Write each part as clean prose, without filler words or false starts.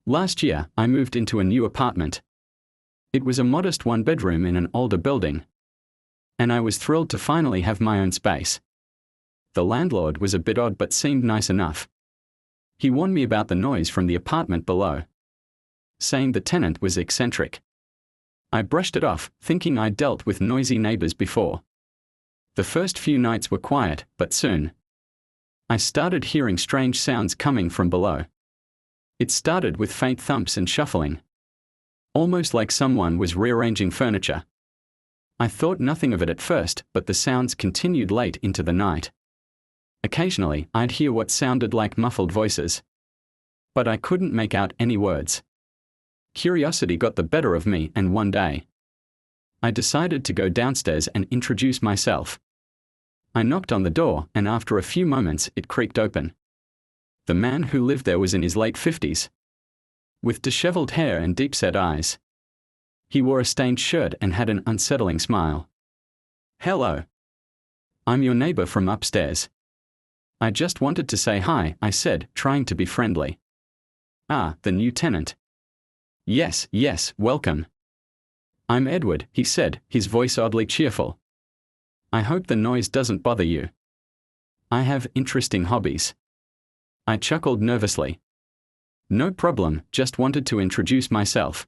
Last year, I moved into a new apartment. It was a modest one-bedroom in an older building, and I was thrilled to finally have my own space. The landlord was a bit odd but seemed nice enough. He warned me about the noise from the apartment below, saying the tenant was eccentric. I brushed it off, thinking I'd dealt with noisy neighbors before. The first few nights were quiet, but soon I started hearing strange sounds coming from below. It started with faint thumps and shuffling, almost like someone was rearranging furniture. I thought nothing of it at first, but the sounds continued late into the night. Occasionally, I'd hear what sounded like muffled voices, but I couldn't make out any words. Curiosity got the better of me, and one day, I decided to go downstairs and introduce myself. I knocked on the door, and after a few moments, it creaked open. The man who lived there was in his late 50s, with disheveled hair and deep-set eyes. He wore a stained shirt and had an unsettling smile. "Hello. I'm your neighbor from upstairs. I just wanted to say hi," I said, trying to be friendly. "Ah, the new tenant. Yes, welcome. I'm Edward," he said, his voice oddly cheerful. "I hope the noise doesn't bother you. I have interesting hobbies." I chuckled nervously. "No problem, just wanted to introduce myself.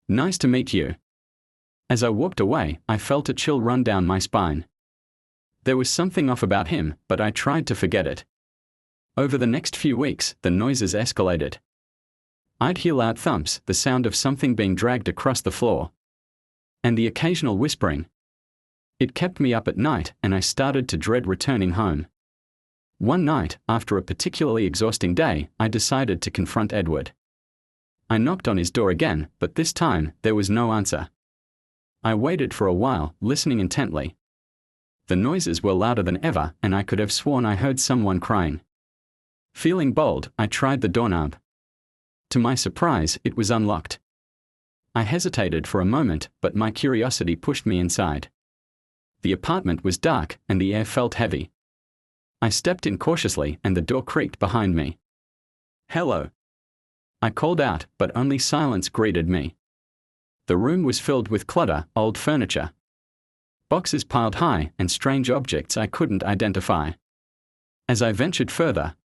Nice to meet you." As I walked away, I felt a chill run down my spine. There was something off about him, but I tried to forget it. Over the next few weeks, the noises escalated. I'd hear loud thumps, the sound of something being dragged across the floor, and the occasional whispering. It kept me up at night, and I started to dread returning home. One night, after a particularly exhausting day, I decided to confront Edward. I knocked on his door again, but this time, there was no answer. I waited for a while, listening intently. The noises were louder than ever, and I could have sworn I heard someone crying. Feeling bold, I tried the doorknob. To my surprise, it was unlocked. I hesitated for a moment, but my curiosity pushed me inside. The apartment was dark, and the air felt heavy. I stepped in cautiously, and the door creaked behind me. "Hello," I called out, but only silence greeted me. The room was filled with clutter, old furniture, boxes piled high, and strange objects I couldn't identify. As I ventured further,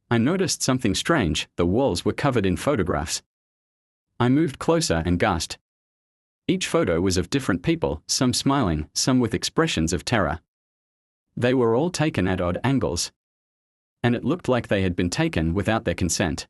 I noticed something strange. The walls were covered in photographs. I moved closer and gasped. Each photo was of different people, some smiling, some with expressions of terror. They were all taken at odd angles, and it looked like they had been taken without their consent.